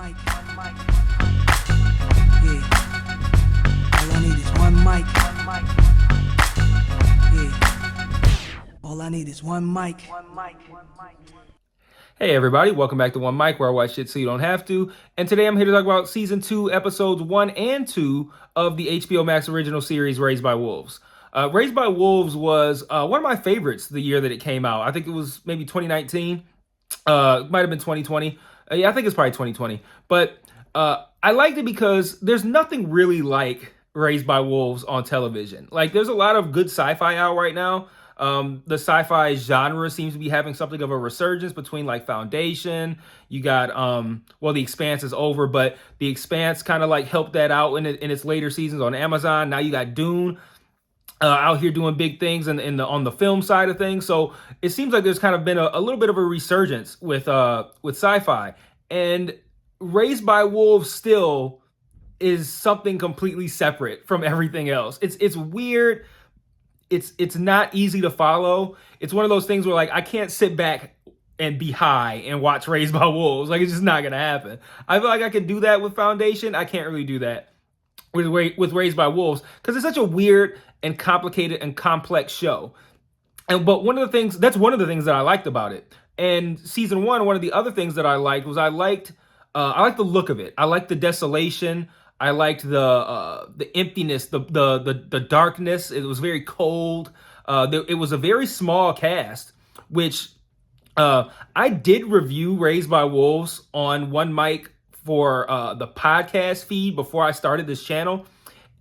mic. Yeah. All I need is one mic. Yeah. All I need is one mic. Hey everybody, welcome back to One Mic, where I watch shit so you don't have to. And today I'm here to talk about season 2, episodes 1 and 2 of the HBO Max original series Raised by Wolves. Raised by Wolves was one of my favorites the year that it came out. I think it was maybe 2019. It might have been 2020. Yeah, I think it's probably 2020. But I liked it because there's nothing really like Raised by Wolves on television. Like, there's a lot of good sci-fi out right now. The sci-fi genre seems to be having something of a resurgence between like Foundation. You got The Expanse is over, but The Expanse kind of like helped that out in its later seasons on Amazon. Now you got Dune out here doing big things on the film side of things. So it seems like there's kind of been a little bit of a resurgence with sci-fi, and Raised by Wolves still is something completely separate from everything else. It's weird. It's not easy to follow. It's one of those things where like I can't sit back and be high and watch Raised by Wolves. Like, it's just not gonna happen. I feel like I can do that with Foundation. I can't really do that with Raised by Wolves because it's such a weird and complicated and complex show. But one of the things that I liked about it. And season 1, one of the other things that I liked was I liked the look of it. I liked the desolation. I liked the emptiness, the darkness. It was very cold. It was a very small cast, which I did review Raised by Wolves on One Mic for the podcast feed before I started this channel.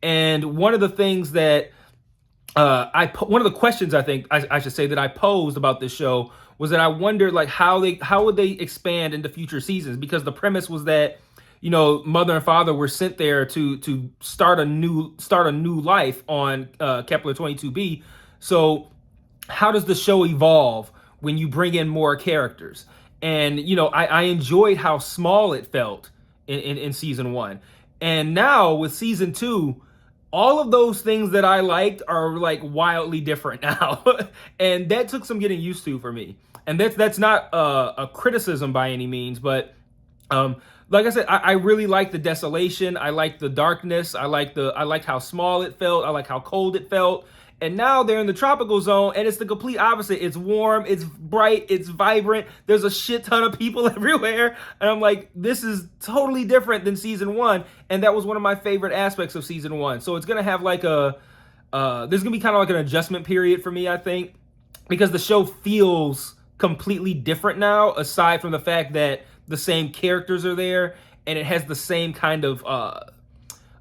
And one of the things that one of the questions I think I should say that I posed about this show was that I wondered like how would they expand into future seasons, because the premise was that, you know, mother and father were sent there to start a new life on Kepler 22b. So how does the show evolve when you bring in more characters? And, you know, I enjoyed how small it felt in season 1. And now with season 2, all of those things that I liked are like wildly different now. And that took some getting used to for me. And that's not a criticism by any means, but like I said, I really like the desolation. I like the darkness. I like how small it felt. I like how cold it felt. And now they're in the tropical zone, and it's the complete opposite. It's warm, it's bright, it's vibrant. There's a shit ton of people everywhere. And I'm like, this is totally different than season 1. And that was one of my favorite aspects of season 1. So it's going to have like there's going to be kind of like an adjustment period for me, I think, because the show feels completely different now, aside from the fact that the same characters are there, and it has the same kind of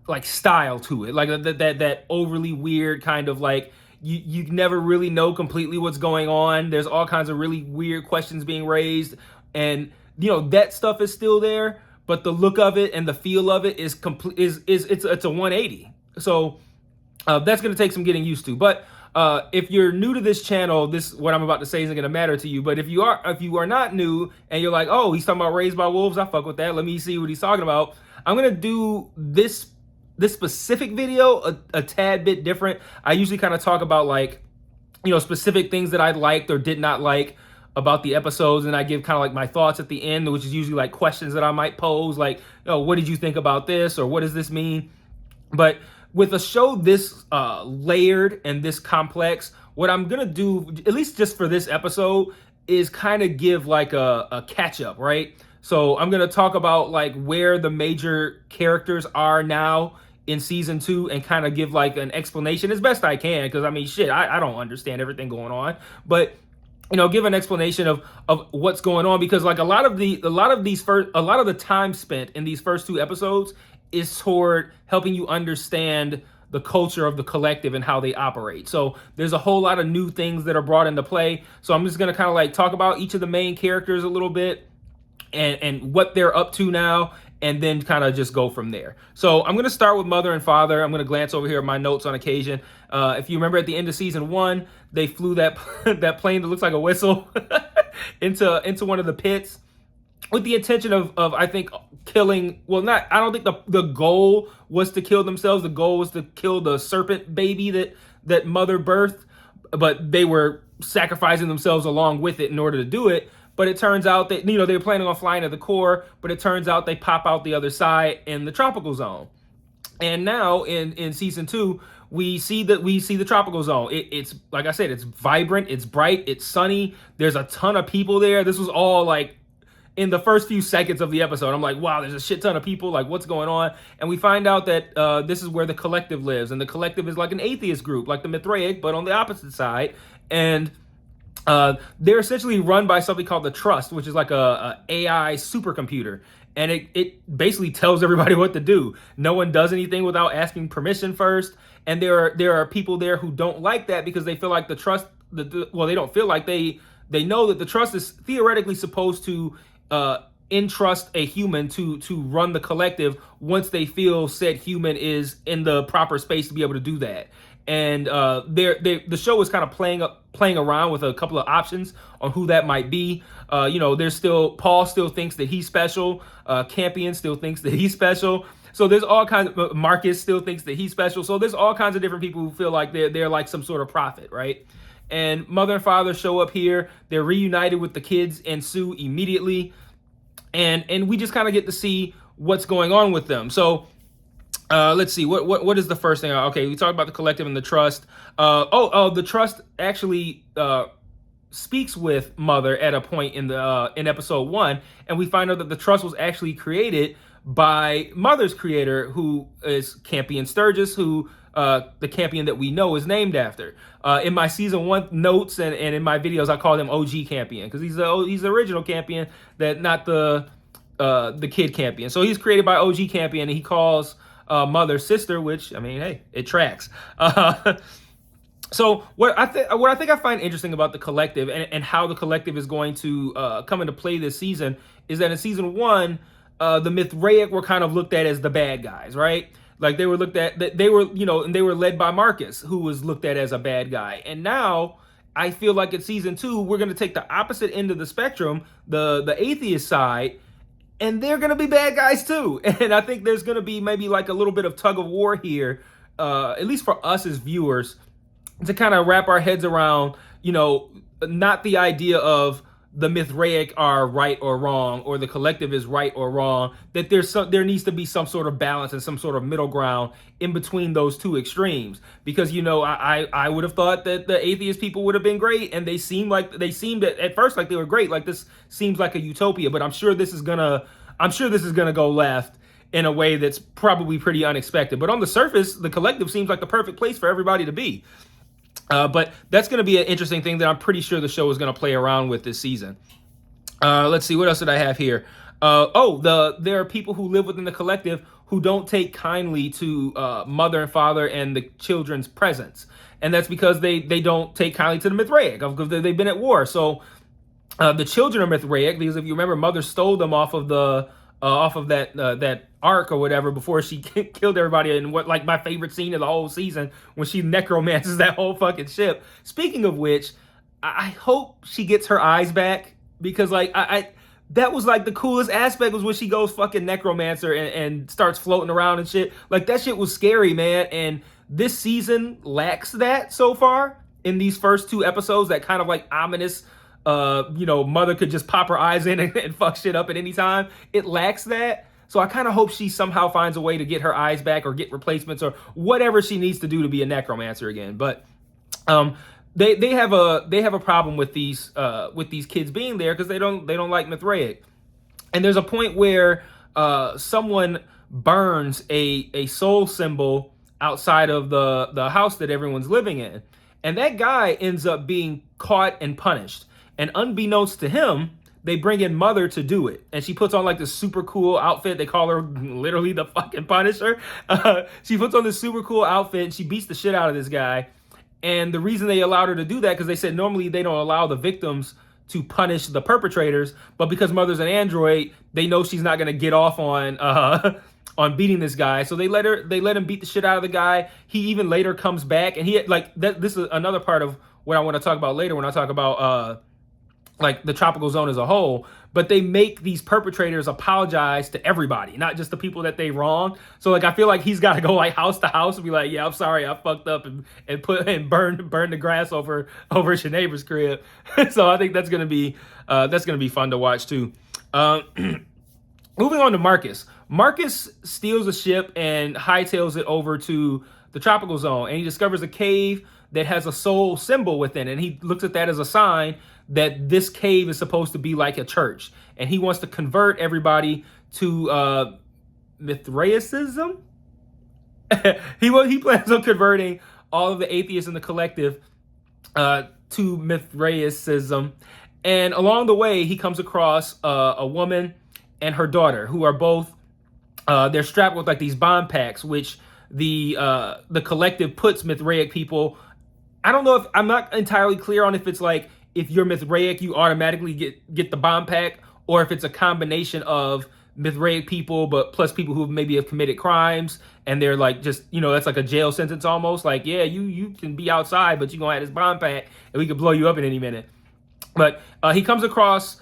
like style to it, like that overly weird kind of like you never really know completely what's going on. There's all kinds of really weird questions being raised, and you know that stuff is still there, but the look of it and the feel of it is complete it's a 180. So that's going to take some getting used to. But if you're new to this channel, what I'm about to say isn't going to matter to you. But if you are not new and you're like, oh, he's talking about Raised by Wolves, I fuck with that, let me see what he's talking about, I'm going to do this specific video a tad bit different. I usually kind of talk about like, you know, specific things that I liked or did not like about the episodes, and I give kind of like my thoughts at the end, which is usually like questions that I might pose, like, you know, what did you think about this, or what does this mean? But with a show this layered and this complex, what I'm gonna do, at least just for this episode, is kind of give like a catch up, right? So I'm gonna talk about like where the major characters are now in season 2 and kind of give like an explanation as best I can, because I mean shit, I don't understand everything going on, but you know, give an explanation of what's going on, because like a lot of the time spent in these first 2 episodes is toward helping you understand the culture of the collective and how they operate. So there's a whole lot of new things that are brought into play. So I'm just gonna kind of like talk about each of the main characters a little bit and what they're up to now, and then kind of just go from there. So I'm going to start with mother and father. I'm going to glance over here at my notes on occasion. If you remember at the end of season 1, they flew that that plane that looks like a whistle into one of the pits with the intention of I think killing. Well, not. I don't think the goal was to kill themselves. The goal was to kill the serpent baby that mother birthed, but they were sacrificing themselves along with it in order to do it. but it turns out that, you know, they were planning on flying to the core, but it turns out they pop out the other side in the tropical zone. And now in season 2, we see the tropical zone. It's like I said, it's vibrant, it's bright, it's sunny. There's a ton of people there. This was all like in the first few seconds of the episode. I'm like, wow, there's a shit ton of people. Like, what's going on? And we find out that this is where the Collective lives, and the Collective is like an atheist group, like the Mithraic, but on the opposite side. And they're essentially run by something called the Trust, which is like a AI supercomputer. And it basically tells everybody what to do. No one does anything without asking permission first. And there are people there who don't like that because they feel like the Trust, well, they don't feel like, they know that the Trust is theoretically supposed to entrust a human to run the Collective once they feel said human is in the proper space to be able to do that. And the show is kind of playing around with a couple of options on who that might be. You know, there's still Paul still thinks that he's special. Campion still thinks that he's special. So there's all kinds of, Marcus still thinks that he's special. So there's all kinds of different people who feel like they're like some sort of prophet, right? And mother and father show up here. They're reunited with the kids and Sue immediately. And we just kind of get to see what's going on with them. So let's see, what is the first thing? Okay, we talked about the Collective and the Trust. The Trust actually speaks with Mother at a point in episode 1, and we find out that the Trust was actually created by Mother's creator, who is Campion Sturgis, who the Campion that we know is named after. In my season 1 notes and in my videos, I call him OG Campion because he's the original Campion, that not the kid Campion. So he's created by OG Campion, and he calls Mother's sister, which, I mean, hey, it tracks. So what I think I find interesting about the Collective and how the Collective is going to come into play this season is that in season 1, the Mithraic were kind of looked at as the bad guys, right? Like they were looked at, they were, you know, and they were led by Marcus, who was looked at as a bad guy. And now I feel like in season 2, we're going to take the opposite end of the spectrum, the atheist side, and they're going to be bad guys too. And I think there's going to be maybe like a little bit of tug of war here, at least for us as viewers, to kind of wrap our heads around, you know, not the idea of the Mithraic are right or wrong, or the Collective is right or wrong, that there needs to be some sort of balance and some sort of middle ground in between those two extremes. Because, you know, I would have thought that the atheist people would have been great, and they seemed at first like they were great. Like, this seems like a utopia, but I'm sure this is gonna go left in a way that's probably pretty unexpected. But on the surface, the Collective seems like the perfect place for everybody to be. But that's going to be an interesting thing that I'm pretty sure the show is going to play around with this season. Let's see, what else did I have here? There are people who live within the Collective who don't take kindly to mother and father and the children's presence. And that's because they don't take kindly to the Mithraic, because they've been at war. So the children are Mithraic, because if you remember, Mother stole them off of that ark or whatever before she killed everybody. And what, like, my favorite scene of the whole season, when she necromances that whole fucking ship. Speaking of which, I hope she gets her eyes back, because like I that was like the coolest aspect, was when she goes fucking necromancer and starts floating around and shit. Like, that shit was scary, man. And this season lacks that so far in these first 2 episodes, that kind of like ominous, you know, Mother could just pop her eyes in and fuck shit up at any time. It lacks that. So I kind of hope she somehow finds a way to get her eyes back, or get replacements, or whatever she needs to do to be a necromancer again. But they have a problem with these kids being there, because they don't like Mithraic. And there's a point where someone burns a soul symbol outside of the house that everyone's living in, and that guy ends up being caught and punished. And unbeknownst to him, they bring in Mother to do it. And she puts on like this super cool outfit. They call her literally the fucking Punisher. She puts on this super cool outfit and she beats the shit out of this guy. And the reason they allowed her to do that, because they said normally they don't allow the victims to punish the perpetrators. But because Mother's an android, they know she's not going to get off on beating this guy. So they let him beat the shit out of the guy. He even later comes back. And he, like, this is another part of what I want to talk about later when I talk about like the tropical zone as a whole, but they make these perpetrators apologize to everybody, not just the people that they wronged. So like I feel like he's got to go like house to house and be like, yeah, I'm sorry, I fucked up, and burn the grass over at your neighbor's crib. So I think that's gonna be fun to watch too. Moving on to Marcus. Marcus steals a ship and hightails it over to the tropical zone, and he discovers a cave that has a soul symbol within it. And he looks at that as a sign that this cave is supposed to be like a church, and he wants to convert everybody to Mithraism. he plans on converting all of the atheists in the collective to Mithraism. And along the way, he comes across a woman and her daughter, who are both they're strapped with like these bomb packs, which the collective puts Mithraic people. I don't know if I'm not entirely clear on if it's like if you're Mithraic, you automatically get the bomb pack, or if it's a combination of Mithraic people, but plus people who maybe have committed crimes, and they're like just, that's like a jail sentence almost. Like, yeah, you can be outside, but you're gonna have this bomb pack, and we could blow you up in any minute. But he comes across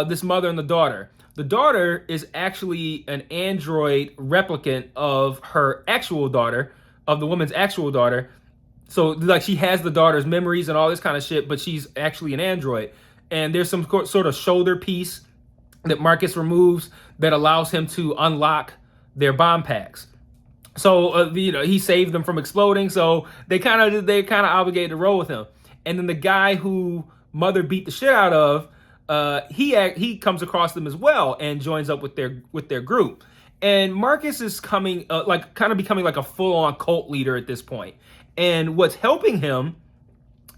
this mother and the daughter. The daughter is actually an android replicant of her actual daughter, of the woman's actual daughter. So like she has the daughter's memories and all this kind of shit, but she's actually an android. And there's some sort of shoulder piece that Marcus removes that allows him to unlock their bomb packs. So he saved them from exploding. So they kind of obligated to roll with him. And then the guy who Mother beat the shit out of, he comes across them as well and joins up with their group. And Marcus is becoming like a full-on cult leader at this point. And what's helping him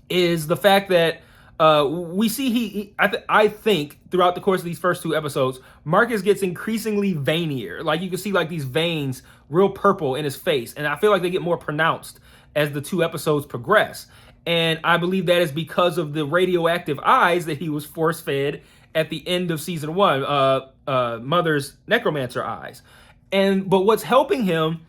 is the fact that we see I think throughout the course of these first two episodes, Marcus gets increasingly veinier. Like you can see like these veins real purple in his face. And I feel like they get more pronounced as the two episodes progress. And I believe that is because of the radioactive eyes that he was force-fed at the end of season 1, Mother's necromancer eyes. But what's helping him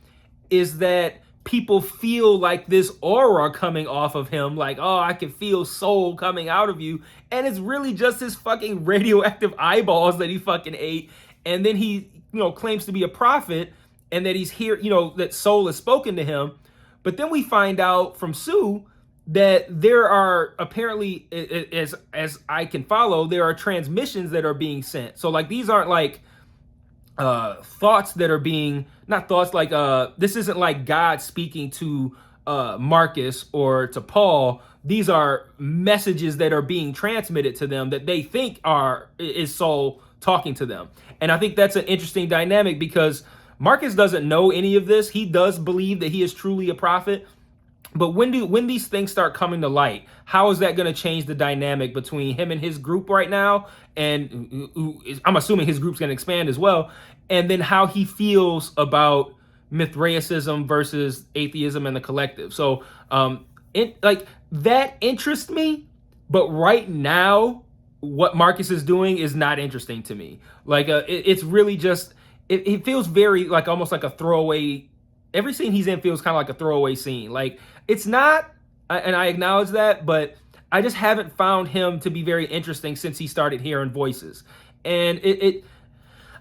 is that people feel like this aura coming off of him, like, oh, I can feel soul coming out of you. And it's really just his fucking radioactive eyeballs that he fucking ate. And then he, claims to be a prophet, and that he's here, that soul is spoken to him. But then we find out from Sue that there are apparently, as I can follow, there are transmissions that are being sent. So like these aren't like thoughts that are being, not thoughts like this isn't like God speaking to Marcus or to Paul. These are messages that are being transmitted to them that they think is soul talking to them. And I think that's an interesting dynamic because Marcus doesn't know any of this. He does believe that he is truly a prophet. But when these things start coming to light, how is that going to change the dynamic between him and his group right now? And I'm assuming his group's going to expand as well. And then how he feels about Mithraicism versus atheism and the collective. So that interests me. But right now, what Marcus is doing is not interesting to me. Like it's really just, it feels very like almost like a throwaway. Every scene he's in feels kind of like a throwaway scene. Like it's not, and I acknowledge that, but I just haven't found him to be very interesting since he started hearing voices. And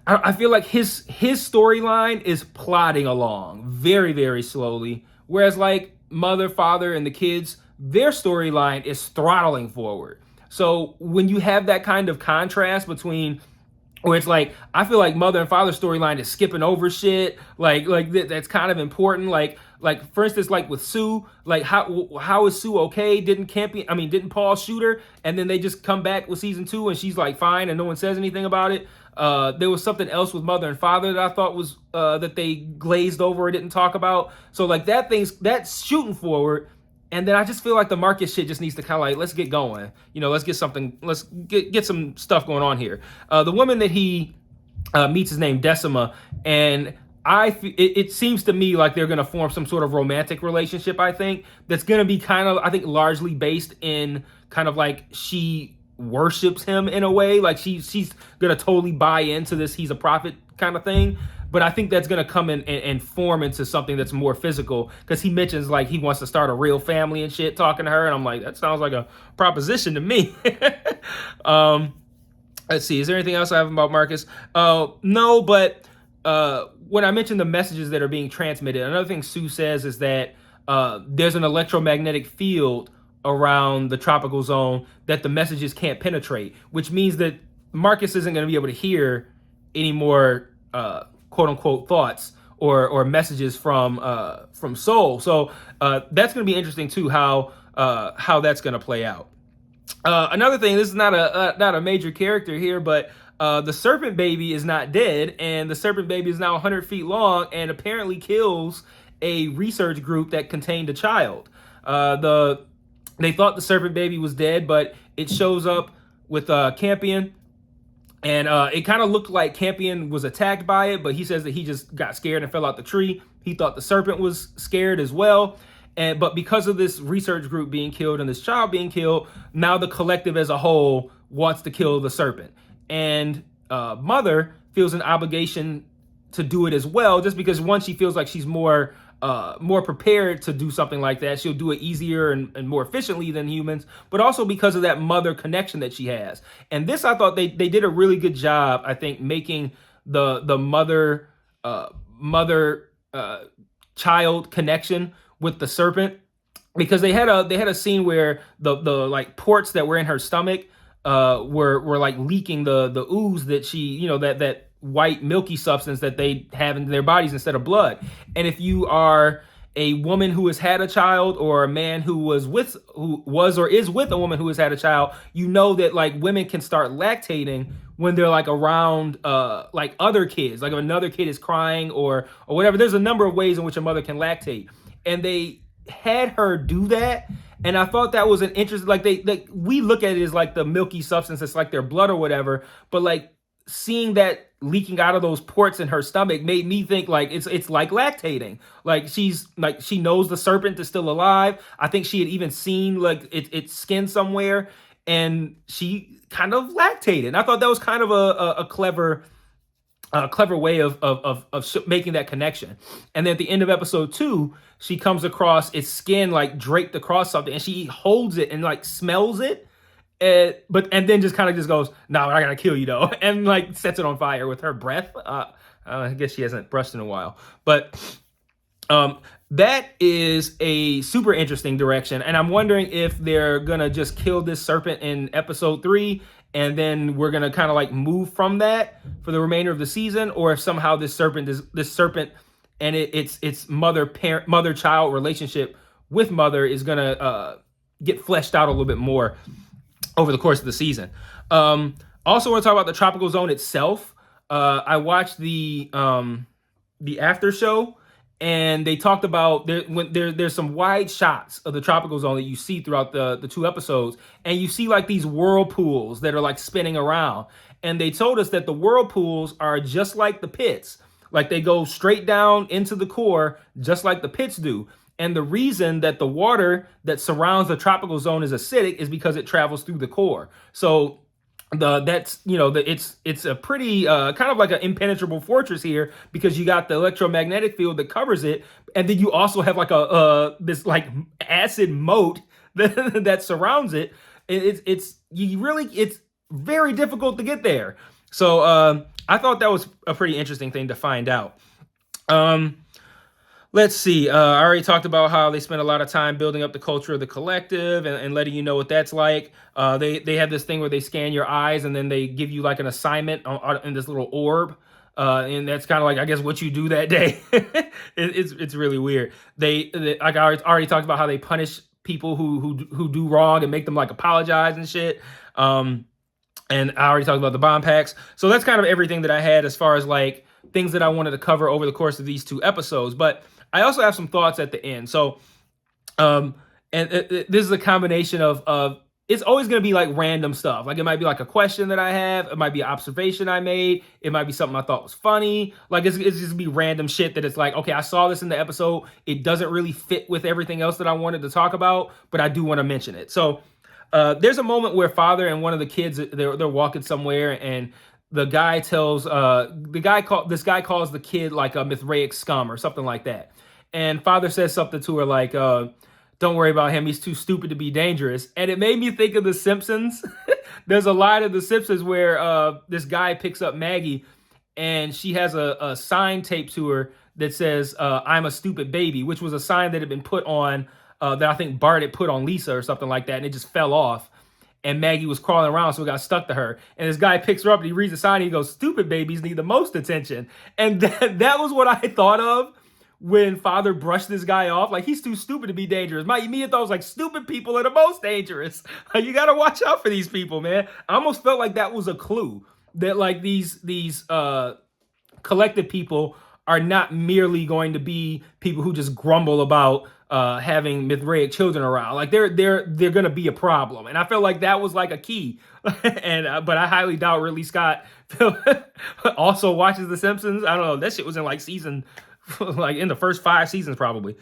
I feel like his storyline is plodding along very, very slowly. Whereas like Mother, Father, and the kids, their storyline is throttling forward. So when you have that kind of contrast between, or it's like, I feel like Mother and Father's storyline is skipping over shit. Like that's kind of important. Like for instance, like with Sue, like how is Sue okay? Didn't Paul shoot her? And then they just come back with season 2 and she's like fine and no one says anything about it. There was something else with Mother and Father that I thought was that they glazed over or didn't talk about. So like that's shooting forward. And then I just feel like the Marcus shit just needs to kind of like, let's get going. Let's get some stuff going on here. The woman that he meets is named Decima. And it seems to me like they're going to form some sort of romantic relationship, I think. That's going to be kind of, I think, largely based in kind of like she worships him in a way. Like she's going to totally buy into this he's a prophet kind of thing. but I think that's going to come in and form into something that's more physical, because he mentions like he wants to start a real family and shit, talking to her, and I'm like, that sounds like a proposition to me. Let's see, is there anything else I have about Marcus? No, but when I mentioned the messages that are being transmitted, another thing Sue says is that there's an electromagnetic field around the tropical zone that the messages can't penetrate, which means that Marcus isn't going to be able to hear any more quote unquote thoughts or messages from Soul. So that's going to be interesting too, how that's going to play out. Another thing, this is not a major character here, but the Serpent baby is not dead, and the Serpent baby is now 100 feet long and apparently kills a research group that contained a child. They thought the Serpent baby was dead, but it shows up with Campion, and it kind of looked like Campion was attacked by it, but he says that he just got scared and fell out the tree. He thought the Serpent was scared as well. But because of this research group being killed and this child being killed, now the collective as a whole wants to kill the Serpent. And Mother feels an obligation to do it as well, just because once she feels like she's more prepared to do something like that, she'll do it easier and more efficiently than humans, but also because of that mother connection that she has. And this, I thought they did a really good job, I think, making the mother child connection with the Serpent, because they had a scene where the like ports that were in her stomach were like leaking the ooze that she, you know, that white milky substance that they have in their bodies instead of blood. And if you are a woman who has had a child, or a man who was or is with a woman who has had a child, you know that like women can start lactating when they're like around like other kids, like if another kid is crying or whatever. There's a number of ways in which a mother can lactate, and they had her do that. And I thought that was an interesting, like we look at it as like the milky substance, it's like their blood or whatever, but like seeing that leaking out of those ports in her stomach made me think like it's like lactating. Like she's like, she knows the Serpent is still alive. I think she had even seen like its skin somewhere, and she kind of lactated. And I thought that was kind of a clever way of making that connection. And then at the end of episode 2, she comes across its skin like draped across something, and she holds it and like smells it, and then just kind of just goes, "No, I gotta kill you though," and like sets it on fire with her breath. I guess she hasn't brushed in a while, but that is a super interesting direction, and I'm wondering if they're gonna just kill this Serpent in episode 3, and then we're gonna kind of like move from that for the remainder of the season, or if somehow this Serpent and its mother-child relationship with Mother is gonna get fleshed out a little bit more over the course of the season. Also, want to talk about the tropical zone itself. I watched the after show, and they talked about there's some wide shots of the tropical zone that you see throughout the 2 episodes, and you see like these whirlpools that are like spinning around. And they told us that the whirlpools are just like the pits, like they go straight down into the core, just like the pits do. And the reason that the water that surrounds the tropical zone is acidic is because it travels through the core. So it's a pretty kind of like an impenetrable fortress here, because you got the electromagnetic field that covers it, and then you also have like this like acid moat that surrounds it. It's very difficult to get there. So I thought that was a pretty interesting thing to find out. Let's see. I already talked about how they spend a lot of time building up the culture of the collective and letting you know what that's like. They have this thing where they scan your eyes, and then they give you like an assignment in this little orb. And that's kind of like, I guess, what you do that day. It's really weird. They like I already talked about how they punish people who do wrong and make them like apologize and shit. And I already talked about the bomb packs. So that's kind of everything that I had as far as like things that I wanted to cover over the course of these 2 episodes. But I also have some thoughts at the end. So, this is a combination of it's always going to be like random stuff. Like it might be like a question that I have. It might be an observation I made. It might be something I thought was funny. Like it's just be random shit that it's like, okay, I saw this in the episode. It doesn't really fit with everything else that I wanted to talk about, but I do want to mention it. So there's a moment where Father and one of the kids, they're walking somewhere, and the guy tells this guy calls the kid like a Mithraic scum or something like that. And father says something to her like, don't worry about him. He's too stupid to be dangerous. And it made me think of The Simpsons. There's a line of The Simpsons where this guy picks up Maggie and she has a sign taped to her that says, I'm a stupid baby, which was a sign that had been put on, that I think Bart had put on Lisa or something like that. And it just fell off. And Maggie was crawling around, so it got stuck to her. And this guy picks her up and he reads the sign and he goes, stupid babies need the most attention. And that was what I thought of when father brushed this guy off. Like, he's too stupid to be dangerous. My immediate thought was like, stupid people are the most dangerous. Like, you got to watch out for these people, man. I almost felt like that was a clue that like these collective people are not merely going to be people who just grumble about having Mithraic children around. Like they're going to be a problem. And I felt like that was like a key. And but I highly doubt Ridley Scott also watches The Simpsons. I don't know. That shit was in like season, like in the first 5 seasons probably.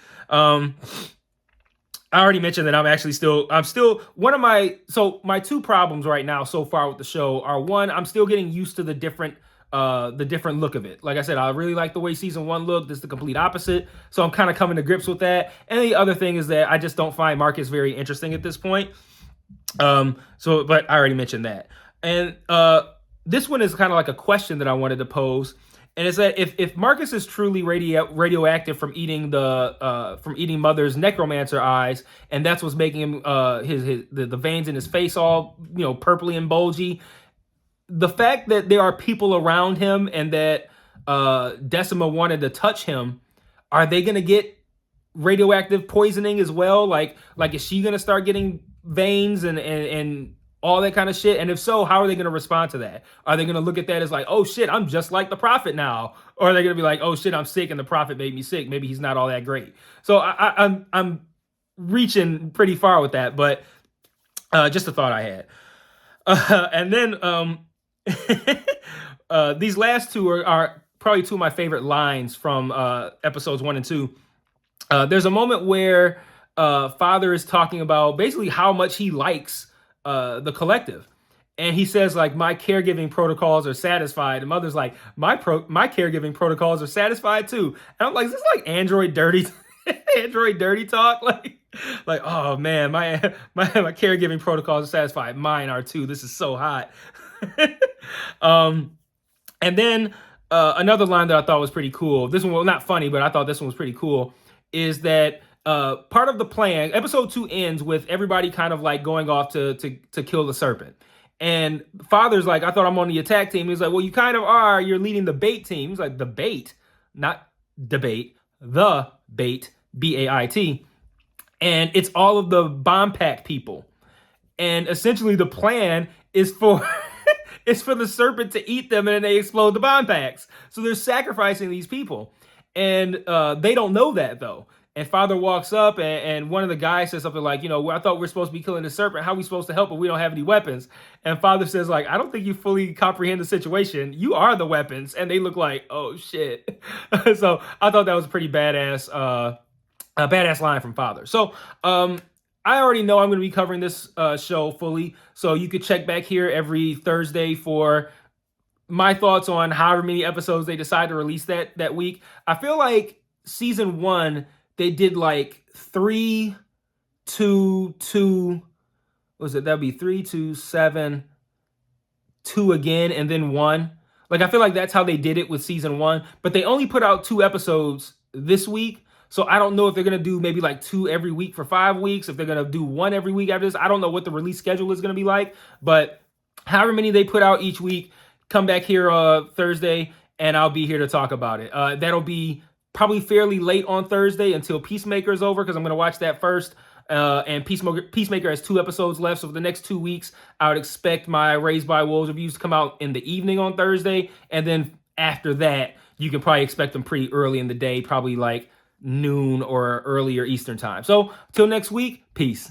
I already mentioned that I'm still one of my 2 problems right now so far with the show are, one, I'm still getting used to the different look of it. Like I said, I really like the way season 1 looked. This is the complete opposite. So I'm kind of coming to grips with that. And the other thing is that I just don't find Marcus very interesting at this point. But I already mentioned that. And this one is kind of like a question that I wanted to pose. And it's that if Marcus is truly radioactive from eating Mother's necromancer eyes, and that's what's making him the veins in his face all, purpley and bulgy, the fact that there are people around him and that Decima wanted to touch him, are they going to get radioactive poisoning as well? Like is she going to start getting veins and all that kind of shit? And if so, how are they going to respond to that? Are they going to look at that as like, oh shit, I'm just like the prophet now? Or are they going to be like, oh shit, I'm sick and the prophet made me sick. Maybe he's not all that great. So I'm reaching pretty far with that, but just a thought I had. And then these last 2 are probably 2 of my favorite lines from episodes 1 and 2. There's a moment where father is talking about basically how much he likes the collective. And he says, like, my caregiving protocols are satisfied. And mother's like, my caregiving protocols are satisfied too. And I'm like, is this like Android dirty talk? Like, oh man, my caregiving protocols are satisfied. Mine are too. This is so hot. And then another line that I thought was pretty cool. This one, well, not funny, but I thought this one was pretty cool, is that part of the plan, episode 2 ends with everybody kind of like going off to kill the serpent. And father's like, I thought I'm on the attack team. He's like, well, you kind of are. You're leading the bait team. He's like, the bait, not debate, the bait, BAIT. And it's all of the bomb pack people. And essentially the plan is for it's for the serpent to eat them and then they explode the bomb packs. So they're sacrificing these people. And they don't know that though. And father walks up and one of the guys says something like, I thought we were supposed to be killing the serpent. How are we supposed to help if we don't have any weapons? And father says like, I don't think you fully comprehend the situation. You are the weapons. And they look like, oh shit. So I thought that was a pretty badass line from father. So I already know I'm going to be covering this show fully. So you could check back here every Thursday for my thoughts on however many episodes they decide to release that week. I feel like season 1, they did like 3, 2, 2. What was it? That'd be 3, 2, 7, 2 again, and then 1. Like, I feel like that's how they did it with season 1. But they only put out 2 episodes this week. So I don't know if they're going to do maybe like 2 every week for 5 weeks. If they're going to do 1 every week after this. I don't know what the release schedule is going to be like. But however many they put out each week, come back here Thursday, and I'll be here to talk about it. That'll be probably fairly late on Thursday until Peacemaker is over, because I'm going to watch that first. And Peacemaker has 2 episodes left. So for the next 2 weeks, I would expect my Raised by Wolves reviews to come out in the evening on Thursday. And then after that, you can probably expect them pretty early in the day, probably like noon or earlier Eastern time. So till next week, peace.